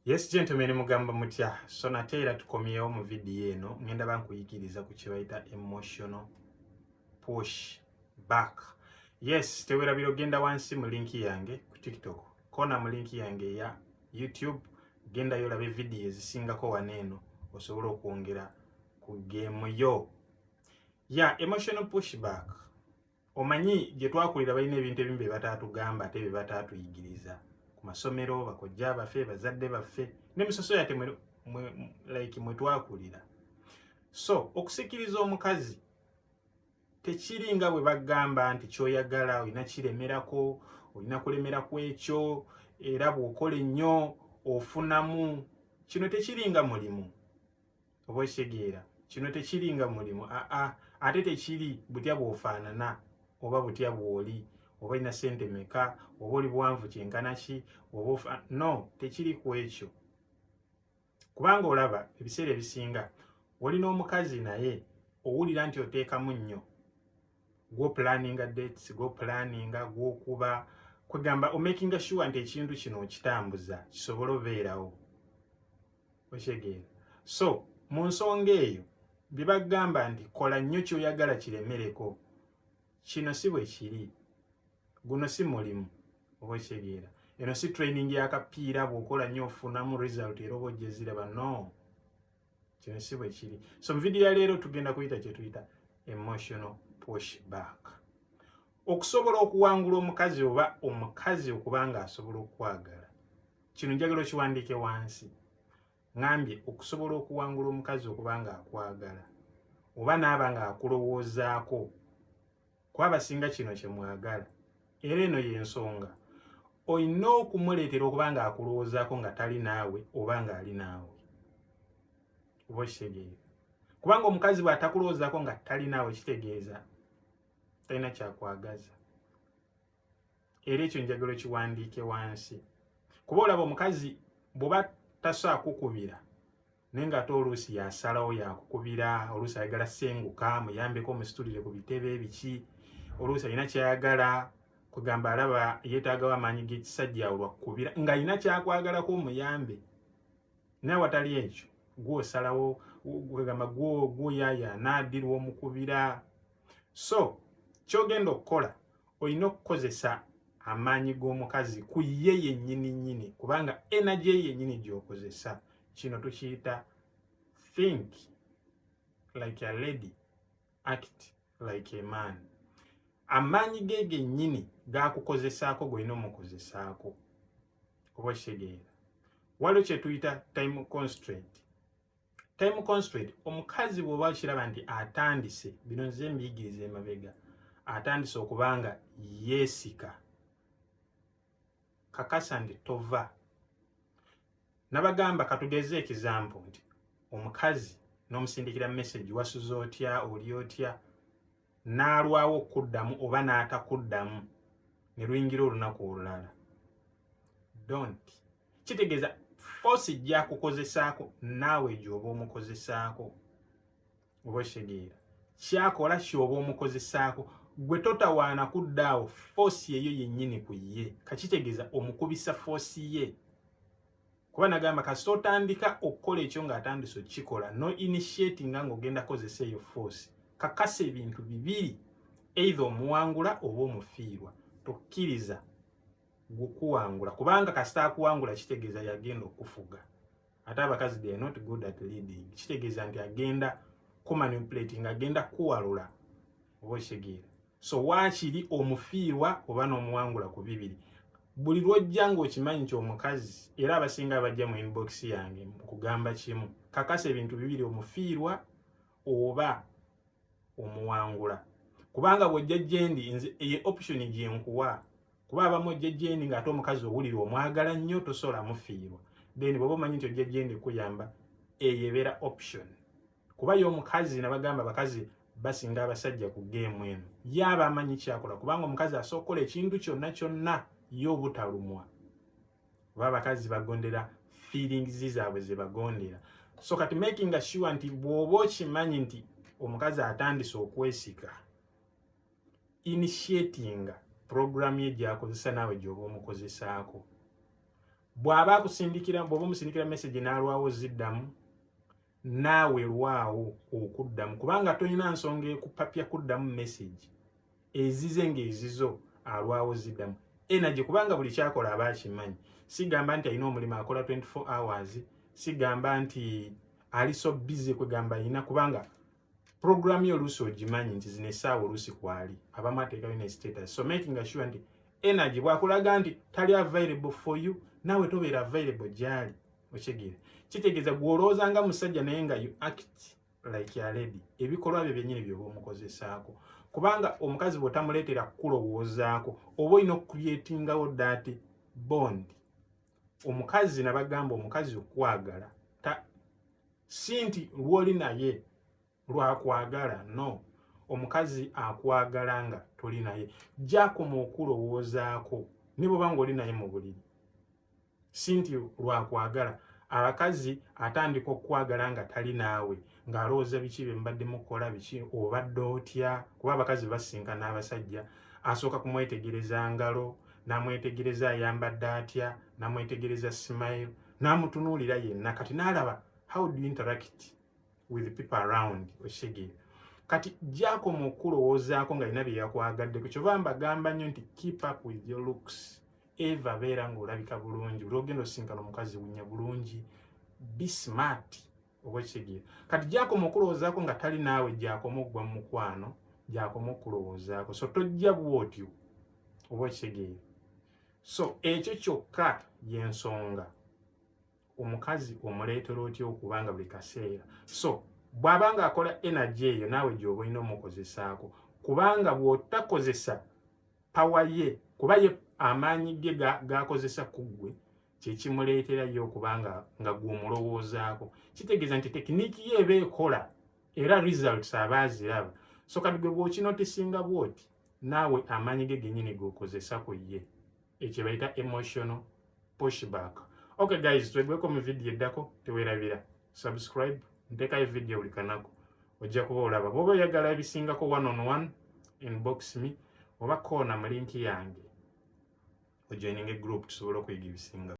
Yes gentlemen mugamba mutya so nate era tukomyewo mu video eno ngenda bankuyigiriza ku kibaita emotional push back. Yes tewerabira ogenda wansi mu linki yange ku TikTok kona mu linki yange ya YouTube genda yolabe video ezisingako waneeno osobola okwongera ku game yo ya emotional pushback. Omanyi gye twakulira balina ebintu ebimu bye bataatugamba ate bye bataatuyigiriza ku masomero bakojja baffe bazadde baffe n'emisoso yate mwe twakulira. So okusikiriza omukazi tekiri nga bwe bagamba nti kyoyagala olina kiremerako, olina kulemera ku ekyo era bw'okola ennyo ofunamu. Kino tekiri nga mulimu oba okitegeera, kino tekiri nga mulimu ate tekiri butya bw'ofaanana oba butya bw'oli oba olina ssente meka oba oli buwanvu kyenkana ki oba no, tekiri ku ekyo. Kubanga olaba ebiseera ebisinga olina omukazi naye owulira nti oteekamu nnyo gw'opulaninga dates, gw'opulaninga gw'okuba kwegamba omakinga sure nti ekintu kino okitambuza kisobole obeerawo okitegeera. So mu nsonga eyo bye bagamba nti kola nnyo kyoyagala kiremereko, kino si bwe kiri. Guno si mulimu oba okitegeera. Eno si training y'akapiira bw'okola nnyo ofunamu result era oba ojja ziraba, no, kino si bwe kiri. So mu video ya leero tugenda kuyita kye tuyita emotional pushback. Okusobola okuwangula omukazi oba omukazi okuba nga asobola okwagala, kino njagala okiwandiike wansi. Ngambye okusobola okuwangula omukazi okuba nga akwagala oba n'aba nga akulowoozaako, kuba abasinga kino kye mwagala. Era eno y'ensonga olina okumuleetera okuba nga akulowoozaako nga tali naawe oba nga ali naawe oba okitegeera. Kubanga omukazi bw'atakulowoozaako nga tali naawe kitegeeza talina kyakwagaza. Era ekyo njagala okiwandiike wansi. Kuba olaba omukazi bw'oba tasobola kukubira naye ng'ate oluusi yasalawo yakukubira, oluusi ayagala ssenguka muyambeko omusitulire ku bitebe biki, oluusi alina kyayagala kugamba alaba yeetaagawo amaanyi g'ekisajja olwakukubira ng'alina kyakwagalako omuyambe. Naye watali ekyo gw'osalawo kugamba gw'oyaayaana addirwa omukubira. So ky'ogenda okukola olina okukozesa amaanyi g'omukazi ku ye yennyini nnyini, kubanga energy ye yennyini gy'okozesa. Kino tukiyita think like a lady, act like a man. Amaanyi ge gennyini gaakukozesaako g'olina omukozesaako oba okitegeera. Waliwo kye tuyita time constraint. Time constraint, omukazi bw'oba okiraba nti atandise, bino nze mbiyigiriza emabega, atandise okuba nga yeesika, kakasa nti tova. Nabagamba katugeze ekizampo nti omukazi n'omusindikira message wasuza otya, oli otya, n'alwawo okuddamu oba n'atakuddamu ne luyingira olunaku olulala. Don't. Kitegeeza force gy'akukozesaako naawe gy'oba omukozesaako oba okitegeera. Kyakola ky'oba omukozesaako gwe totawaana kuddaawo force eyo yennyini ku ye. Kakitegeeza omukubisa force ye. Kuba nagamba kasita otandika okukola ekyo ng'atandise okikola no initiating ng'ogenda kozesa eyo force, kakasa ebintu bibiri, either omuwangula oba omufiirwa. Tokkiriza gukuwangula, kubanga kasita akuwangula kitegeeza yagenda okufuga. Ate abakazi they are not good at leading. Kitegeeza nti agenda kumanipulating, agenda kuwalula oba okitegeera. So waakiri omufiirwa oba n'omuwangula ku bibiri. Buli lwojja ng'okimanyi nti omukazi, era abasinga abajja mu inbox yange mu kugamba kimu, kakasa ebintu bibiri, omufiirwa oba omuwangula. Kubanga bw'ojja gyendi nze eyo option gye nkuwa, kuba abamu ojja gyendi ng'ate omukazi owulira omwagala nnyo tosobola mufiirwa, then bw'oba omanyi nti ojja gyendi kuyamba, eyo ebeera option. Kuba yo omukazi nabagamba abakazi basinga abasajja ku geemu eno, yaba amanyi kyakola, kubanga omukazi asobola okukola ekintu kyonna kyonna yo butalumwa. Kuba abakazi bagondera feelings zaabwe ze bagondera. So kati making sure nti bw'oba okimanyi nti omukazi atandise okwesika, initiating program ye gy'akozesa naawe gy'oba omukozesaako. bw'aba akusindikira bw'oba omusindikira message n'alwawo ziddamu naawe lwawo okuddamu kubanga tolina nsonga ekupapya kuddamu message ezize ng'ezizo alwawo ziddamu energy kubanga buli kyakola aba akimanyi sigamba nti alina omulimu akola 24 hours sigamba nti ali so busy kwegamba alina kubanga program y'oluusi ogimanyi nti zino essaawa oluusi kwali abamu ateekayo ne status so making sure nti energy bw'akulaga nti tali available for you naawe tobeera available gyali okitegeera kitegeeza gw'olowooza nga musajja naye nga you act like a lady ebikolwa bye byennyini by'oba omukozesaako kubanga omukazi bw'otamuleetera kukulowoozaako oba olina okucreatingawo that bond omukazi nabagamba omukazi okwagala si nti lw'oli naye lwakwagala no omukazi akwagala nga toli naye gy'akoma okulowoozaako ne bw'oba ng'oli naye mu buliri si nti lwakwagala abakazi atandika okwagala nga tali naawe ng'alowooza biki bye mubadde mukola biki obadde otya kuba abakazi basinkana abasajja asooka kumwetegereza ngalo n'amwetegereza ayambadde atya n'amwetegereza smile n'amutunuulira yenna kati n'alaba how do you interact with the people around okitegeera kati gy'akoma okulowoozaako nga alina bye yakwagadde ku kyova mbagamba nnyo nti keep up with your looks eva beera ng'olabika bulungi buli ogenda osinkana omukazi wunya bulungi be smart oba okitegeera kati gy'akoma okulowoozaako nga tali naawe gy'akoma okugwa mu mukwano gy'akoma okulowoozaako so tojja bwotyo oba okitegeera so ekyo kyokka y'ensonga omukazi omuleetera otya okubanga buli kaseera so bw'abanga akola energy eyo naawe gy'oba olina omukozesaako kubanga bw'otakozesa pawa ye kuba ye amaanyi ge g'akozesa ku ggwe kyekimuleetera ye okubanga nga gw'omulowoozaako kitegeeza nti tekiniki ye eba ekola era results aba aziraba so kati gwe bw'okinotisinga bw'oti naawe amaanyi ge gennyini g'okozesa ku ye ekyo bayita emotional pushback. Okay guys, twegweko mu video eddako teweerabira subscribe nteekayo video buli kanako ojja kuba olaba bw'oba oyagala ebisingako 1-on-1 inbox me oba koona mu linki yange ojoininga group tusobole okuyiga ebisinga